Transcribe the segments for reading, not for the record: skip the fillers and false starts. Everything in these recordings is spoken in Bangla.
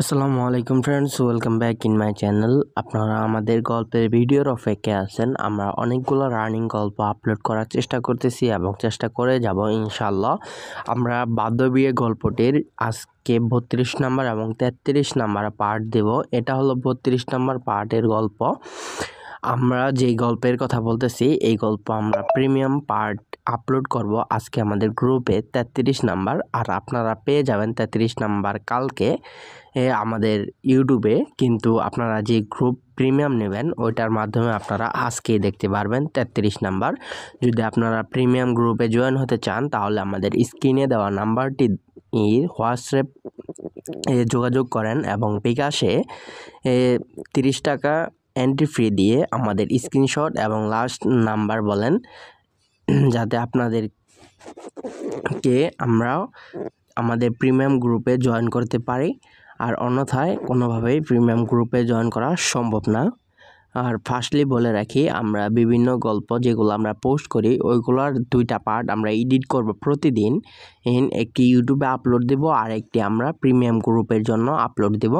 আসসালামু আলাইকুম friends, welcome back in my channel. আপনারা আমাদের গল্পের ভিডিওর অপেক্ষায় আছেন। আমরা অনেকগুলো রানিং গল্প আপলোড করার চেষ্টা করতেছি এবং চেষ্টা করে যাব ইনশাল্লাহ। আমরা বাধ্য বিয়ে গল্পটির আজকে 32 নাম্বার এবং 33 নাম্বার পার্ট দেব। এটা হলো 32 নাম্বার পার্টের গল্প। আমরা যেই গল্পের কথা বলতেছি এই গল্প আমরা প্রিমিয়াম পার্ট আপলোড করব আজকে আমাদের গ্রুপে 33 নাম্বার, আর আপনারা পেয়ে যাবেন 33 নাম্বার কালকে আমাদের ইউটিউবে। কিন্তু আপনারা যে গ্রুপ প্রিমিয়াম নেবেন ওইটার মাধ্যমে আপনারা আজকেই দেখতে পারবেন 33 নাম্বার। যদি আপনারা প্রিমিয়াম গ্রুপে জয়েন হতে চান তাহলে আমাদের স্ক্রিনে দেওয়া নাম্বারটি হোয়াটসঅ্যাপ যোগাযোগ করেন এবং বিকাশে 30 টাকা এন্ট্রি ফি দিয়ে আমাদের স্ক্রিনশট এবং লাস্ট নাম্বার বলেন, যাতে আপনাদেরকে আমরা আমাদের প্রিমিয়াম গ্রুপে জয়েন করতে পারি। আর অন্যথায় কোনোভাবেই প্রিমিয়াম গ্রুপে জয়েন করা সম্ভব না। আর ফার্স্টলি বলে রাখি, আমরা বিভিন্ন গল্প যেগুলো আমরা পোস্ট করি ওইগুলোর 2টা পার্ট আমরা এডিট করব প্রতিদিন। একটি ইউটিউবে আপলোড দেব আর একটি আমরা প্রিমিয়াম গ্রুপের জন্য আপলোড দেব।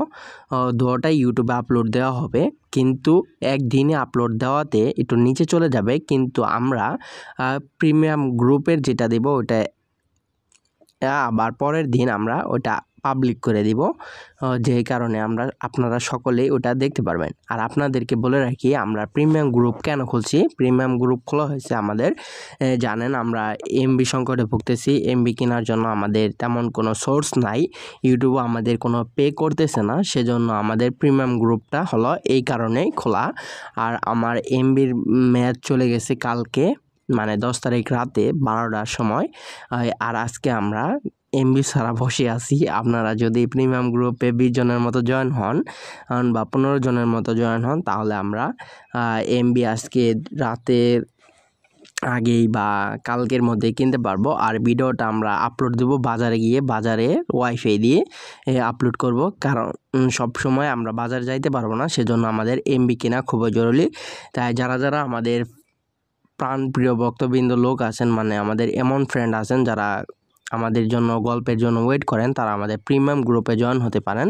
দুটোটাই ইউটিউবে আপলোড দেওয়া হবে, কিন্তু একদিনে আপলোড দেওয়াতে একটু নিচে চলে যাবে। কিন্তু আমরা প্রিমিয়াম গ্রুপের যেটা দেব ওটা আবার পরের দিন আমরা ওটা পাবলিক করে দিব, যে কারণে আপনারা সকলেই ওটা দেখতে পারবেন। আর আপনাদেরকে বলে রাখি, আমরা প্রিমিয়াম গ্রুপ কেন খুলছি। প্রিমিয়াম গ্রুপ খোলা হয়েছে আমাদের, জানেন আমরা এমবি সংকটে ভুগতেছি। এমবি কেনার জন্য আমাদের তেমন কোনো সোর্স নাই, ইউটিউব আমাদের কোনো পে করতেছে না, সেজন্য আমাদের প্রিমিয়াম গ্রুপটা হলো এই কারণেই খোলা। আর আমার এমবির ম্যাচ চলে গেছে কালকে, মানে 10 তারিখ রাতে 12টার সময়। আর আজকে আমরা এমবি ছাড়া বসে আছি। আপনারা যদি প্রিমিয়াম গ্রুপে 20 জনের মতো জয়েন হন বা 15 জনের মতো জয়েন হন তাহলে আমরা এমবি আজকে রাতের আগেই বা কালকের মধ্যে কিনতে পারবো। আর ভিডিওটা আমরা আপলোড দেবো বাজারে গিয়ে, বাজারে ওয়াইফাই দিয়ে আপলোড করব, কারণ সব সময় আমরা বাজার যাইতে পারবো না, সেজন্য আমাদের এমবি কেনা খুবই জরুরি। তাই যারা আমাদের প্রাণপ্রিয় ভক্তবৃন্দ লোক আছেন, মানে আমাদের এমন ফ্রেন্ড আছেন যারা আমাদের জন্য গল্পের জন্য ওয়েট করেন, তারা আমাদের প্রিমিয়াম গ্রুপে জয়েন হতে পারেন।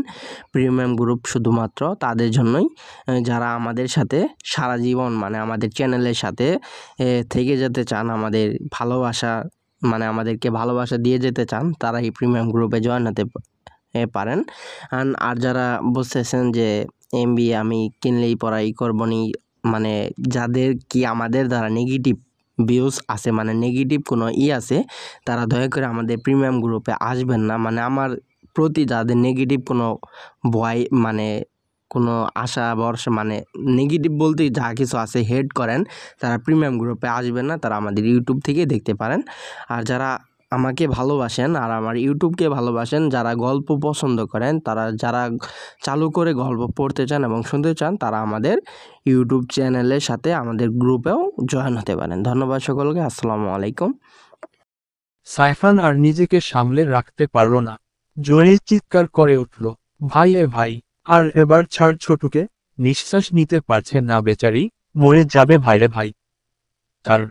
প্রিমিয়াম গ্রুপ শুধুমাত্র তাদের জন্যই যারা আমাদের সাথে সারা জীবন, মানে আমাদের চ্যানেলের সাথে থেকে যেতে চান, আমাদের ভালোবাসা, মানে আমাদেরকে ভালোবাসা দিয়ে যেতে চান, তারা এই প্রিমিয়াম গ্রুপে জয়েন হতে পারেন। আর যারা বলতেছেন যে এমবি আমি কিনলেই পড়াই করবো নি, মানে যাদের কি আমাদের দ্বারা নেগেটিভ ভিউজ আছে, মানে নেগেটিভ কোনো আছে, তারা দয়া করে আমাদের প্রিমিয়াম গ্রুপে আসবেন না। মানে আমার প্রতি যাদের নেগেটিভ কোনো ভয়, মানে কোনো আশা ভরসা, মানে নেগেটিভ বলতে যা কিছু আছে হেড করেন, তারা প্রিমিয়াম গ্রুপে আসবেন না, তারা আমাদের ইউটিউব থেকে দেখতে পারেন। আর যারা আমাকে ভালোবাসেন আর আমার ইউটিউবকে ভালোবাসেন, যারা গল্প পছন্দ করেন, যারা চালু করে গল্প পড়তে চান এবং শুনতে চান, তারা আমাদের ইউটিউব চ্যানেলের সাথে আমাদের গ্রুপেও জয়েন হতে পারেন। ধন্যবাদ সকলকে। আসসালামু আলাইকুম। সাইফান আর নিজেকে সামলে রাখতে পারল না, জোরে চিৎকার করে উঠল, ভাই এ ভাই, আর এবার ছাড় ছোটুকে, নিঃশ্বাস নিতে পারছে না বেচারি, মরে যাবে ভাইরে ভাই। তার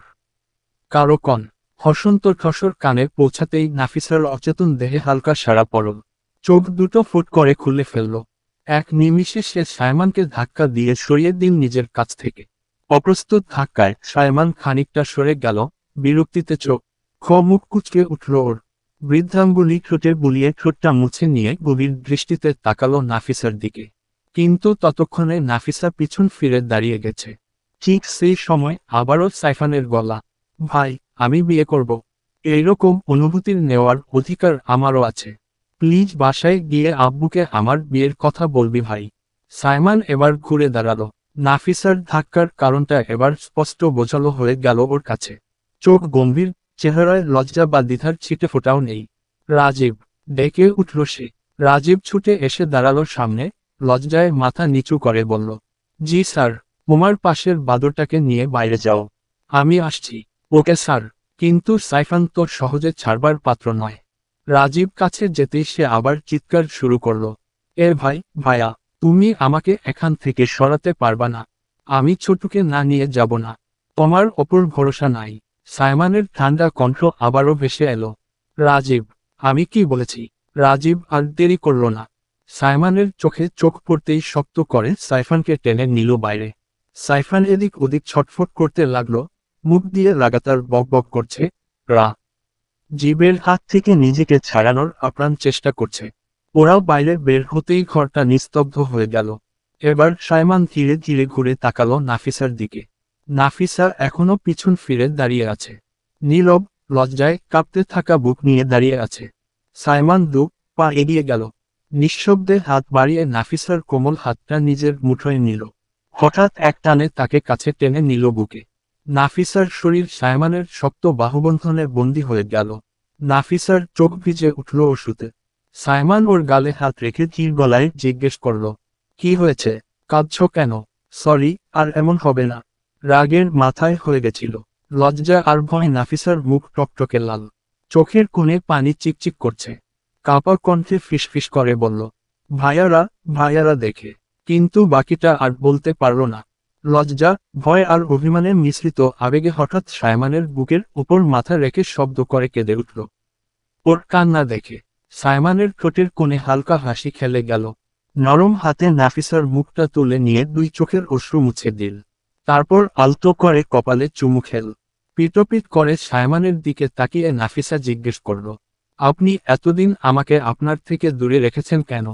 কারো কন হসন্ত ঠসর কানে পৌঁছাতেই নাফিসার অচেতন দেহে হালকা সারা পড়ল, চোখ দুটো ফুট করে খুলে ফেলল। এক নিমিষে সে সাইমানকে ধাক্কা দিয়ে সরিয়ে দিল নিজের কাছ থেকে। অপ্রস্তুত ধাক্কায় সাইমান খানিকটা সরে গেল, বিরক্তিতে চোখ মুখ কুচকে উঠল ওর। বৃদ্ধাঙ্গুলি ঠোঁটে বুলিয়ে ঠোঁটটা মুছে নিয়ে গভীর দৃষ্টিতে তাকালো নাফিসার দিকে, কিন্তু ততক্ষণে নাফিসা পিছন ফিরে দাঁড়িয়ে গেছে। ঠিক সেই সময় আবারও সাইফানের গলা, ভাই আমি বিয়ে করব, এইরকম অনুভূতির নেওয়ার অধিকার আমারও আছে, প্লিজ বাসায় গিয়ে আব্বুকে আমার বিয়ের কথা বলবি ভাই। সাইমান এবার ঘুরে দাঁড়ালো, নাফিসার ধাক্কার কারণটা এবার স্পষ্ট বোঝালো হয়ে গেল ওর কাছে। চোখ গম্ভীর, চেহারায় লজ্জা বা দ্বিধার ছিটে ফোটাও নেই। রাজীব, ডেকে উঠল সে। রাজীব ছুটে এসে দাঁড়ালো সামনে, লজ্জায় মাথা নিচু করে বলল, জি স্যার, তোমার পাশের বাদরটাকে নিয়ে বাইরে যাও, আমি আসছি। Okay sir. কিন্তু সাইফান তো সহজে ছাড়বার পাত্র নয়। রাজীব কাছে যেতেই সে আবার চিৎকার শুরু করল, এ ভাই, ভাইয়া, তুমি আমাকে এখান থেকে সরাতে পারবা না, আমি ছোটুকে না নিয়ে যাব না, তোমার ওপর ভরসা নাই। সাইমানের ঠান্ডা কণ্ঠ আবারও ভেসে এলো, রাজীব, আমি কি বলেছি। রাজীব আর দেরি করল না, সাইফানের চোখে চোখ পড়তেই শক্ত করে সাইফানকে টেনে নিল বাইরে। সাইফান এদিক ওদিক ছটফট করতে লাগলো, মুখ দিয়ে লাগাতার বকবক করছে, রা জীবের হাত থেকে নিজেকে ছাড়ানোর আপ্রাণ চেষ্টা করছে। ওরাও বাইরে বের হতেই ঘরটা নিস্তব্ধ হয়ে গেল। এবার সাইমান ধীরে ধীরে ঘুরে তাকালো নাফিসার দিকে। নাফিসা এখনো পিছন ফিরে দাঁড়িয়ে আছে, নীরব, লজ্জায় কাঁপতে থাকা বুক নিয়ে দাঁড়িয়ে আছে। সাইমান দু পা এগিয়ে গেল, নিঃশব্দে হাত বাড়িয়ে নাফিসার কোমল হাতটা নিজের মুঠোয় নিল। হঠাৎ এক টানে তাকে কাছে টেনে নিল বুকে। নাফিসার শরীর সাইমানের শক্ত বাহুবন্ধনে বন্দী হয়ে গেল। নাফিসার চোখ ভিজে উঠল ওষুধে। সাইমান ওর গালে হাত রেখে ধীর গলায় জিজ্ঞেস করল, কি হয়েছে, কাঁদছো কেন? সরি, আর এমন হবে না। রাগের মাথায় হয়ে গেছিল। লজ্জা আর ভয়। নাফিসার মুখ টকটকে লাল, চোখের কোণে পানি চিকচিক করছে। কাপা কণ্ঠে ফিসফিস করে বলল, ভাইয়ারা, ভাইয়ারা দেখে। কিন্তু বাকিটা আর বলতে পারল না। লজ্জা, ভয় আর অভিমানের মিশ্রিত আবেগে হঠাৎ সাইমানের বুকের উপর মাথা রেখে শব্দ করে কেঁদে উঠল। ওর কান্না দেখে সাইমানের ঠোঁটের কোণে হালকা হাসি খেলে গেল। নরম হাতে নাফিসার মুখটা তুলে নিয়ে দুই চোখের অশ্রু মুছে দিল। তারপর আলতো করে কপালে চুমু খেল। পিটপিট করে সাইমানের দিকে তাকিয়ে নাফিসা জিজ্ঞেস করল, আপনি এতদিন আমাকে আপনার থেকে দূরে রেখেছেন কেন?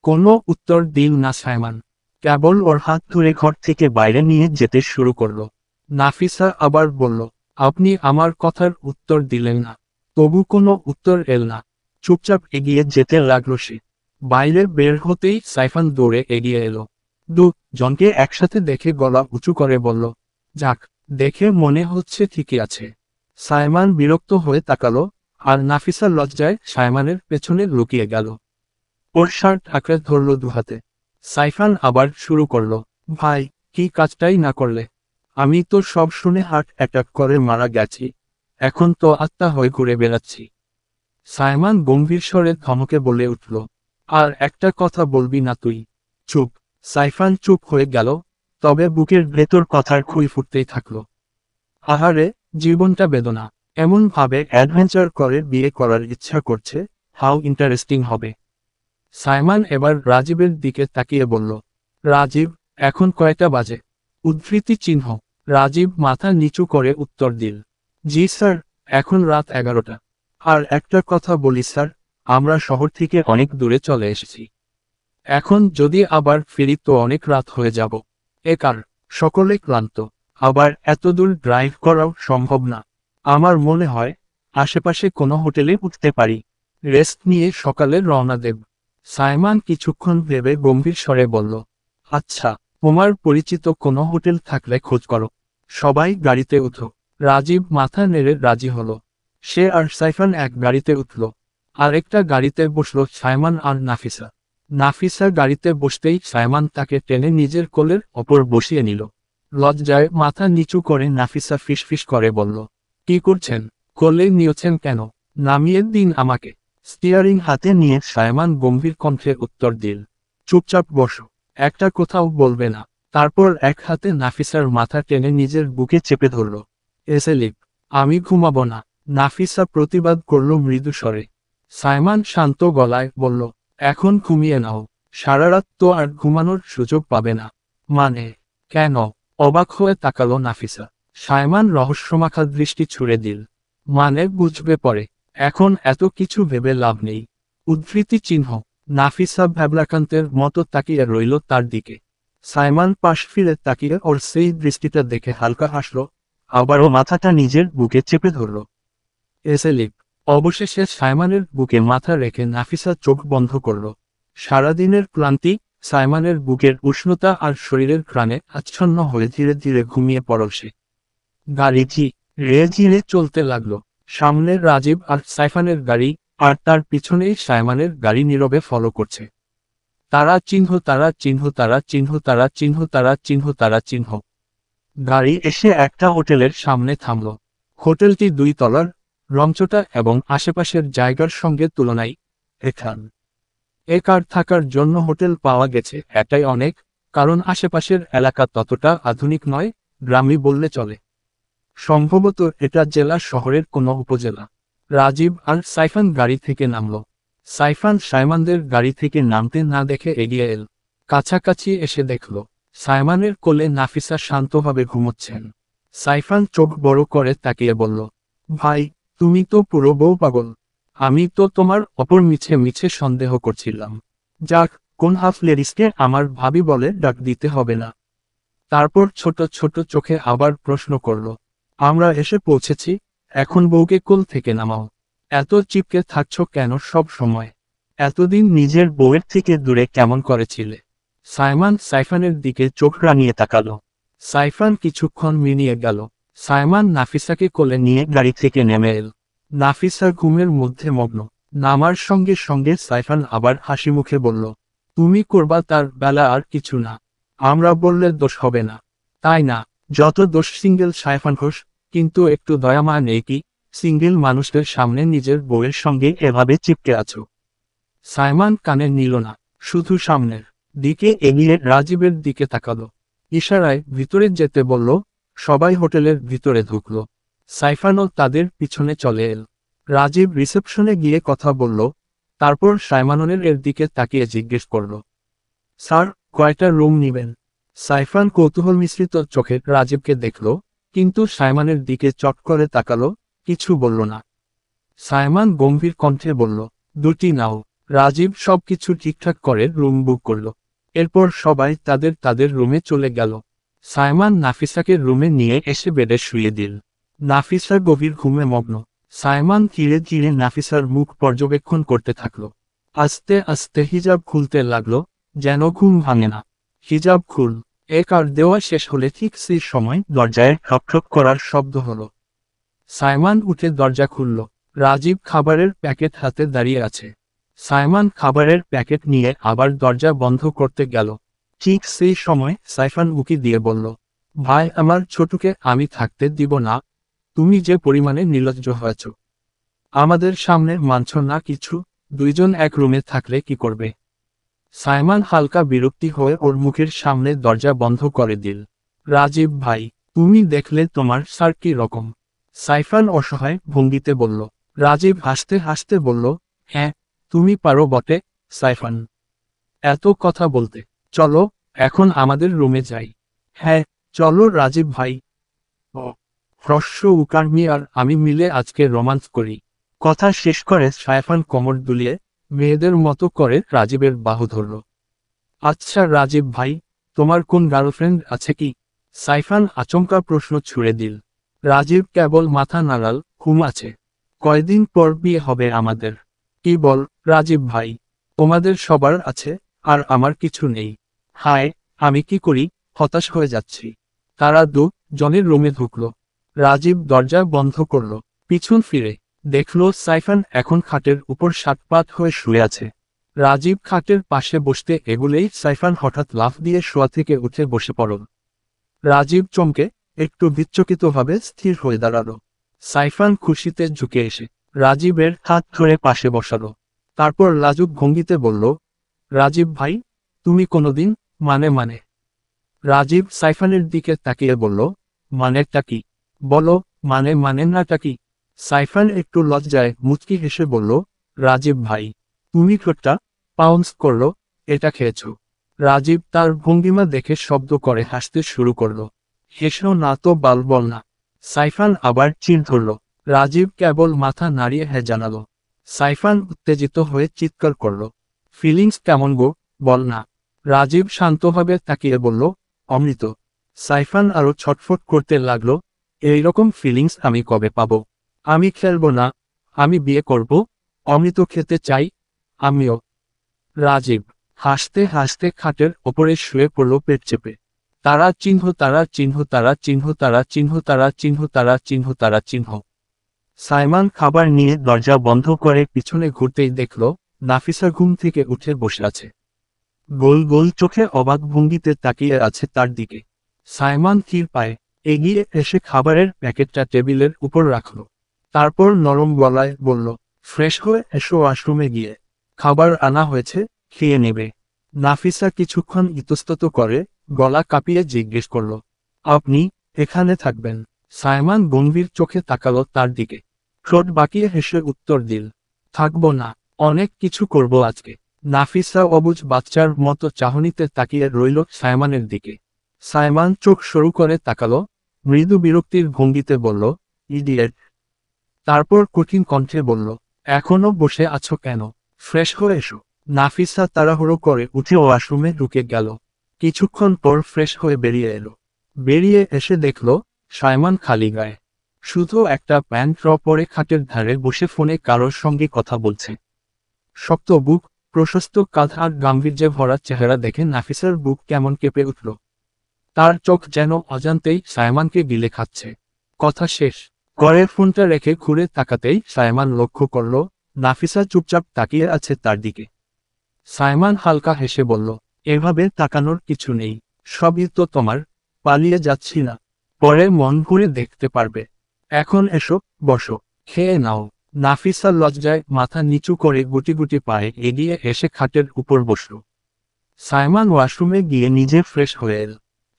কোনো উত্তর দিল না সাইমান, কেবল ওর হাত ধরে ঘর থেকে বাইরে নিয়ে যেতে শুরু করল। নাফিসা আবার বলল, আপনি আমার কথার উত্তর দিলেন না। তবু কোনো উত্তর এল না। চুপচাপ এগিয়ে যেতে লাগলো সে। বাইরে বের হতেই সাইফান দৌড়ে এগিয়ে এলো। দু জনকে একসাথে দেখে গলা উঁচু করে বলল, যাক, দেখে মনে হচ্ছে ঠিকই আছে। সাইমান বিরক্ত হয়ে তাকালো, আর নাফিসা লজ্জায় সাইমানের পেছনে লুকিয়ে গেল। ওর শার্ট আঁকড়ে ধরল দুহাতে। সাইফান আবার শুরু করল, ভাই, কি কাজটাই না করলে? আমি তো সব শুনে হার্ট অ্যাটাক করে মারা গেছি, এখন তো আত্মা হয়ে ঘুরে বেড়াচ্ছি। সাইমান গম্ভীর স্বরে ধমকে বলে উঠল, আর একটা কথা বলবি না তুই? চুপ। সাইফান চুপ হয়ে গেল, তবে বুকের ভেতর কথার খুই ফুটতেই থাকলো। আহারে, জীবনটা বেদনা। এমন ভাবে অ্যাডভেঞ্চার করে বিয়ে করার ইচ্ছা করছে, হাউ ইন্টারেস্টিং হবে। সাইমান এবার রাজীবের দিকে তাকিয়ে বলল, রাজীব, এখন কয়টা বাজে? উদ্ধৃতি চিহ্ন। রাজীব মাথা নিচু করে উত্তর দিল, জি স্যার, এখন রাত 11টা। আর একটা কথা বলি স্যার, আমরা শহর থেকে অনেক দূরে চলে এসেছি। এখন যদি আবার ফিরি তো অনেক রাত হয়ে যাব। একার সকলে ক্লান্ত, আবার এত দূর ড্রাইভ করাও সম্ভব না। আমার মনে হয় আশেপাশে কোনো হোটেলে উঠতে পারি, রেস্ট নিয়ে সকালে রওনা দেব। সাইমান কিছুক্ষণ ভেবে গম্ভীর স্বরে বলল, আচ্ছা, তোমার পরিচিত কোনো হোটেল থাকলে খোঁজ করো। সবাই গাড়িতে উঠো। রাজীব মাথা নেড়ে রাজি হলো। সে আর সাইফান এক গাড়িতে উঠল। আরেকটা গাড়িতে বসল সাইমান আর নাফিসা। নাফিসা গাড়িতে বসতেই সাইমান তাকে টেনে নিজের কোলের ওপর বসিয়ে নিল। লজ্জায় মাথা নিচু করে নাফিসা ফিসফিস করে বলল, কি করছেন? কোলে নিয়েছেন কেন? নামিয়ে দিন আমাকে। স্টিয়ারিং হাতে নিয়ে সাইমান গম্ভীর কণ্ঠে উত্তর দিল, চুপচাপ বসো, একটা কোথাও বলবে না। তারপর এক হাতে নাফিসার মাথা টেনে নিজের বুকে চেপে ধরল। এসেলিপ, আমি ঘুমাবো না। নাফিসা প্রতিবাদ করল মৃদু স্বরে। সাইমান শান্ত গলায় বলল, এখন ঘুমিয়ে নাও, সারা রাত তো আর ঘুমানোর সুযোগ পাবে না। মানে? কেন? অবাক হয়ে তাকালো নাফিসা। সাইমান রহস্যমাখা দৃষ্টি ছুড়ে দিল, মানে বুঝবে পরে, এখন এত কিছু ভেবে লাভ নেই। উদ্ধৃতি চিহ্ন। নাফিসা ভ্যাবলাকান্তের মতো তাকিয়ে রইল তার দিকে। সাইমান পাশ ফিরে তাকিয়ে ওর সেই দৃষ্টিটা দেখে হালকা হাসল, আবারও মাথাটা নিজের বুকে চেপে ধরল। এসেলিপ। অবশেষে সাইমানের বুকে মাথা রেখে নাফিসা চোখ বন্ধ করল। সারাদিনের ক্লান্তি, সাইমানের বুকের উষ্ণতা আর শরীরের ঘ্রাণে আচ্ছন্ন হয়ে ধীরে ধীরে ঘুমিয়ে পড়ল সে। গাড়িটি ধীরে চলতে লাগলো। সামনে রাজীব আর সাইফানের গাড়ি, আর তার পিছনেই সাইমানের গাড়ি নীরবে ফলো করছে। তারা চিহ্ন, তারা চিহ্ন, তারা চিহ্ন, তারা চিহ্ন, তারা চিহ্ন, তারা চিহ্ন। গাড়ি এসে একটা হোটেলের সামনে থামল। হোটেলটি 2 তলার, রংচটা এবং আশেপাশের জায়গার সঙ্গে তুলনায় এখান একার থাকার জন্য হোটেল পাওয়া গেছে এটাই অনেক, কারণ আশেপাশের এলাকা ততটা আধুনিক নয়, গ্রামই বললে চলে। সম্ভবত এটা জেলা শহরের কোনো উপজেলা। রাজীব আর সাইফান গাড়ি থেকে নামল। সাইফান সাইমানদের গাড়ি থেকে নামতে না দেখে এগিয়ে এল। কাছাকাছি এসে দেখল সাইমানের কোলে নাফিসা শান্তভাবে ঘুমোচ্ছেন। সাইফান চোখ বড় করে তাকিয়ে বলল, ভাই, তুমি তো পুরো বউ পাগল। আমি তো তোমার অপর মিছে মিছে সন্দেহ করছিলাম। যাক, কোন হাফ লেডিসকে আমার ভাবি বলে ডাক দিতে হবে না। তারপর ছোট ছোট চোখে আবার প্রশ্ন করল, আমরা এসে পৌঁছেছি, এখন বউকে কোল থেকে নামাও। এত চিপকে থাকছ কেন সব সময়? এতদিন নিজের বউয়ের থেকে দূরে কেমন করেছিলে? সাইমান সাইফানের দিকে চোখ রাঙিয়ে তাকালো। সাইফান কিছুক্ষণ মিনিয়ে গেল। সাইমান নাফিসাকে কোলে নিয়ে গাড়ি থেকে নেমে এল। নাফিসা ঘুমের মধ্যে মগ্ন। নামার সঙ্গে সঙ্গে সাইফান আবার হাসি মুখে বলল, তুমি করবা তার বেলা আর কিছু না। আমরা বললে দোষ হবে না, তাই না? যত দোষ সিঙ্গেল সাইফান ঘোষ। কিন্তু একটু দয়ামায়া নেই কি? সিঙ্গেল মানুষদের সামনে নিজের বউয়ের সঙ্গে এভাবে চিপকে আছো। সাইমান কানে নিল না, শুধু সামনের দিকে এগিয়ে রাজীবের দিকে তাকালো। ইশারায় ভিতরে যেতে বলল। সবাই হোটেলের ভিতরে ঢুকল। সাইফানও তাদের পিছনে চলে এল। রাজীব রিসেপশনে গিয়ে কথা বলল। তারপর সাইমানের এর দিকে তাকিয়ে জিজ্ঞেস করল, স্যার, কয়টা রুম নিবেন? সাইফান কৌতূহল মিশ্রিত চোখে রাজীবকে দেখল, কিন্তু সাইমানের দিকে চট করে তাকালো, কিছু বলল না। সাইমান গম্ভীর কণ্ঠে বলল, দুটি নাও। রাজীব সবকিছু ঠিকঠাক করে রুম বুক করল। এরপর সবাই তাদের তাদের রুমে চলে গেল। সাইমান নাফিসাকে রুমে নিয়ে এসে বেডে শুয়ে দিল। নাফিসা গভীর ঘুমে মগ্ন। সাইমান ধীরে ধীরে নাফিসার মুখ পর্যবেক্ষণ করতে থাকল। আস্তে আস্তে হিজাব খুলতে লাগলো, যেন ঘুম ভাঙে না। হিজাব খুল, এক আর দেওয়া শেষ হলে ঠিক সেই সময় দরজায় ঠকঠক করার শব্দ হলো। সাইমান উঠে দরজা খুলল। রাজীব খাবারের প্যাকেট হাতে দাঁড়িয়ে আছে। সাইমান খাবারের প্যাকেট নিয়ে আবার দরজা বন্ধ করতে গেল। ঠিক সেই সময় সাইফান উকি দিয়ে বলল, ভাই, আমার ছোটকে আমি থাকতে দিব না। তুমি যে পরিমাণে নির্লজ্জ হয়েছ। আমাদের সামনে মানছ না কিছু। দুইজন এক রুমে থাকলে কি করবে? সাইমান হালকা বিরক্তি হয়ে ওর মুখের সামনে দরজা বন্ধ করে দিল। রাজীব ভাই, তুমি দেখলে তোমার স্যার কি রকম? সাইফান অসহায় ভঙ্গিতে বলল। রাজীব হাসতে হাসতে বলল, হ্যাঁ, তুমি পারো বটে, সাইফান। এত কথা বলতে, চলো এখন আমাদের রুমে যাই। হ্যাঁ, চলো রাজীব ভাই। ও, হ্রস্ব উকার্মি আর আমি মিলে আজকে রোমান্স করি। কথা শেষ করে সাইফান কোমর দুলিয়ে মেয়েদের মতো করে রাজীবের বাহু ধরল। আচ্ছা রাজীব ভাই, তোমার কোন গার্লফ্রেন্ড আছে কি? সাইফান আচমকা প্রশ্ন ছুড়ে দিল। রাজীব কেবল মাথা নাড়াল, ঘুম আছে। কয়দিন পর বিয়ে হবে আমাদের। কি বল রাজীব ভাই, তোমাদের সবার আছে, আর আমার কিছু নেই। হায়, আমি কি করি, হতাশ হয়ে যাচ্ছি। তারা জনের রুমে ঢুকল। রাজীব দরজা বন্ধ করল। পিছন ফিরে দেখল সাইফান এখন খাটের উপর সাতপাত হয়ে শুয়ে আছে। রাজীব খাটের পাশে বসতে এগুলেই সাইফান হঠাৎ লাফ দিয়ে শোয়া থেকে উঠে বসে পড়ল। রাজীব চমকে একটু বিচকিতভাবে স্থির হয়ে দাঁড়াল। সাইফান খুশিতে ঝুঁকে এসে রাজীবের হাত ধরে পাশে বসালো। তারপর লাজুক ভঙ্গিতে বলল, রাজীব ভাই, তুমি কোনোদিন মানে। রাজীব সাইফানের দিকে তাকিয়ে বলল, মানেটা কি? বলো, মানে নাটা কি? সাইফান একটু লজ্জায় মুচকি হেসে বলল, রাজীব ভাই, তুমি ঠোঁটটা পাউন্স করলো, এটা খেয়েছো। রাজীব তার ভঙ্গিমা দেখে শব্দ করে হাসতে শুরু করল। হেসো না তো বাল বল না। সাইফান আবার চিড় ধরল। রাজীব কেবল মাথা নাড়িয়ে হ্যাঁ জানালো। সাইফান উত্তেজিত হয়ে চিৎকার করল, ফিলিংস কেমন গো, বল না। রাজীব শান্তভাবে তাকিয়ে বলল, অমৃত। সাইফান আরো ছটফট করতে লাগলো, এইরকম ফিলিংস আমি কবে পাবো? আমি খেলবো না, আমি বিয়ে করব, অমৃত খেতে চাই, আমিও। রাজীব হাসতে হাসতে খাটের ওপরে শুয়ে পড়ল পেট চেপে। তারা চিহ্ন, তারা চিহ্ন, তারা চিহ্ন, তারা চিহ্ন, তারা চিহ্ন, তারা চিহ্ন, তারা চিহ্ন। সাইমান খাবার নিয়ে দরজা বন্ধ করে পিছনে ঘুরতেই দেখল নাফিসা ঘুম থেকে উঠে বসে আছে। গোল গোল চোখে অবাক ভঙ্গিতে তাকিয়ে আছে তার দিকে। সাইমান ধীর পায়ে এগিয়ে এসে খাবারের প্যাকেটটা টেবিলের উপর রাখল। তারপর নরম গলায় বলল, ফ্রেশ হয়ে এসো, ওয়াশরুমে গিয়ে খাবার আনা হয়েছে, খেয়ে নেবে। নাফিসা কিছুক্ষণ ইতস্তত করে গলা কাঁপিয়ে জিজ্ঞেস করল, আপনি এখানে থাকবেন? সাইমান গম্ভীর চোখে তাকালো তার দিকে। ঠোঁট বাঁকিয়ে হেসে উত্তর দিল, থাকবো না। অনেক কিছু করব আজকে। নাফিসা অবুঝ বাচ্চার মতো চাহনিতে তাকিয়ে রইল সাইমানের দিকে। সাইমান চোখ সরু করে তাকালো, মৃদু বিরক্তির ভঙ্গিতে বলল, ইডিয়েট। তারপর কঠিন কণ্ঠে বলল, এখনো বসে আছো কেন? ফ্রেশ হয়ে এসো। নাফিসা তাড়াহুড়ো করে উঠে ওয়াশরুমে ঢুকে গেল। কিছুক্ষণ পর ফ্রেশ হয়ে বেরিয়ে এলো। বেরিয়ে এসে দেখল সাইমান খালি গায়ে, শুধু একটা প্যান্ট পরে খাটের ধারে বসে ফোনে কারোর সঙ্গে কথা বলছে। শক্ত বুক, প্রশস্ত কাঁধ আর গাম্ভীর্যে ভরা চেহারা দেখে নাফিসার বুক কেমন কেঁপে উঠল। তার চোখ যেন অজান্তেই সাইমানকে গিলে খাচ্ছে। কথা শেষ করে ফোনটা রেখে ঘুরে তাকাতেই সাইমান লক্ষ্য করল নাফিসা চুপচাপ তাকিয়ে আছে তার দিকে। সাইমান হালকা হেসে বলল, এভাবে তাকানোর কিছু নেই, সবই তো তোমার। পালিয়ে যাচ্ছি না, পরে মন ভরে দেখতে পারবে। এখন এসো, বসো, খেয়ে নাও। নাফিসা লজ্জায় মাথা নিচু করে গুটি গুটি পায়ে এগিয়ে এসে খাটের উপর বসল। সাইমান ওয়াশরুমে গিয়ে নিজে ফ্রেশ হয়ে এল।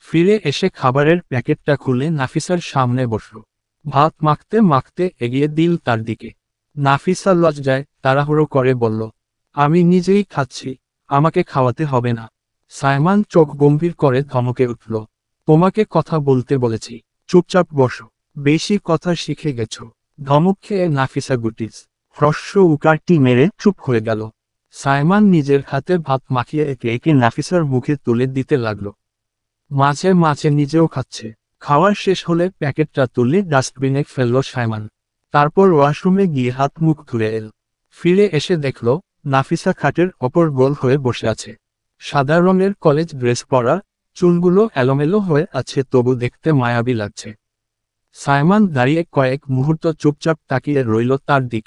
ফিরে এসে খাবারের প্যাকেটটা খুলে নাফিসার সামনে বসল। ভাত মাখতে মাখতে এগিয়ে দিল তার দিকে। নাফিসা লজ্জায় তাড়াহুড়ো করে বলল, আমি নিজেই খাচ্ছি, আমাকে খাওয়াতে হবে না। সাইমান চোখ গম্ভীর করে ধমকে উঠল, তোমাকে কথা বলতে বলেছি, চুপচাপ বসো। বেশি কথা শিখে গেছো। ধমক খেয়ে নাফিসা গুটিস হ্রস্ব উকারটি মেরে চুপ হয়ে গেল। সাইমান নিজের হাতে ভাত মাখিয়ে একে একে নাফিসার মুখে তুলে দিতে লাগলো। মাঝে মাঝে নিজেও খাচ্ছে। খাওয়ার শেষ হলে প্যাকেটটা তুলে ডাস্টবিনে ফেলল সাইমান। তারপর ওয়াশরুমে গিয়ে হাত মুখ ধুয়ে এল। ফিরে এসে দেখল নাফিসা খাটের ওপর গোল হয়ে বসে আছে। সাদা রঙের কলেজ ড্রেস পরা, চুলগুলো এলোমেলো হয়ে আছে তবু দেখতে মায়াবী লাগছে। সাইমান দাঁড়িয়ে কয়েক মুহূর্ত চুপচাপ তাকিয়ে রইল তার দিকে।